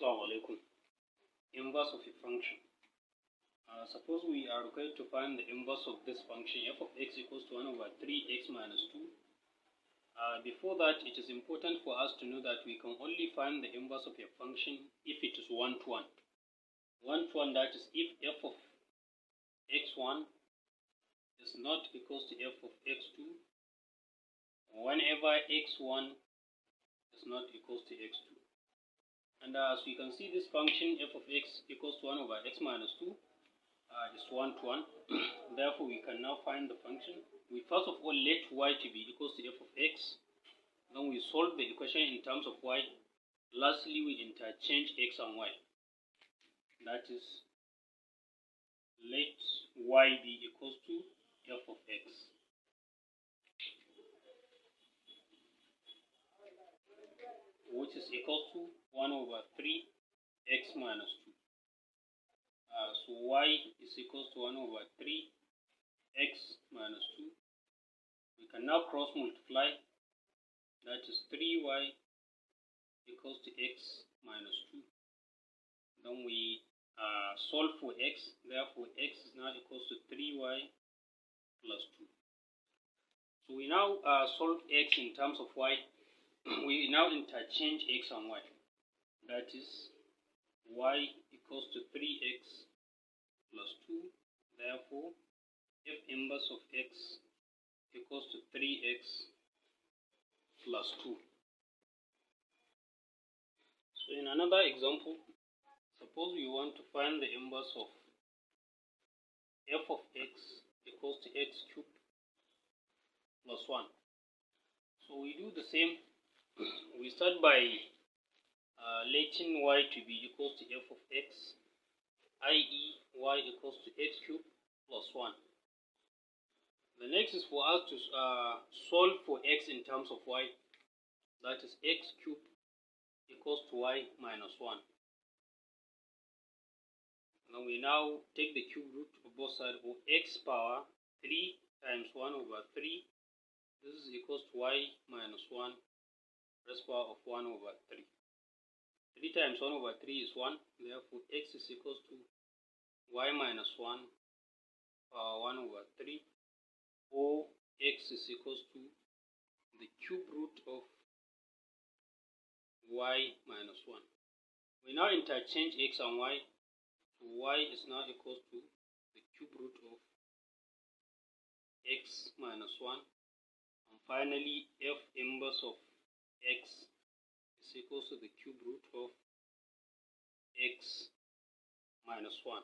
Assalamu alaikum. Inverse of a function. Suppose we are going to find the inverse of this function f of x equals to 1 over 3x minus 2. Before that, it is important for us to know that we can only find the inverse of a function if it is 1-to-1. 1-to-1, that is if f of x1 is not equals to f of x2, whenever x1 is not equals to x2. And as we can see, this function f of x equals to 1 over x minus 2 is 1-to-1. Therefore, we can now find the function. We first of all let y to be equals to f of x. Then we solve the equation in terms of y. Lastly, we interchange x and y. That is, let y be equals to f of x. Which is equal to 1 over 3x minus 2. So y is equals to 1 over 3x minus 2. We can now cross multiply. That is 3y equals to x minus 2. Then we solve for x. Therefore, x is now equals to 3y plus 2. So we now solve x in terms of y. We now interchange x and y. That is, y equals to 3x plus 2. Therefore, f inverse of x equals to 3x plus 2. So in another example, suppose we want to find the inverse of f of x equals to x cubed plus 1. So we do the same. We start by letting y to be equals to f of x, i.e. y equals to x cubed plus 1. The next is for us to solve for x in terms of y. That is, x cubed equals to y minus 1. Now we now take the cube root of both sides of x power 3 times 1 over 3. This is equals to y minus 1 raised power of 1 over 3. 3 times 1 over 3 is 1. Therefore, x is equals to y minus 1 power 1 over 3. Or x is equals to the cube root of y minus 1. We now interchange x and y. So y is now equals to the cube root of x minus 1. And finally, f inverse of x is equals to the cube root of x minus 1.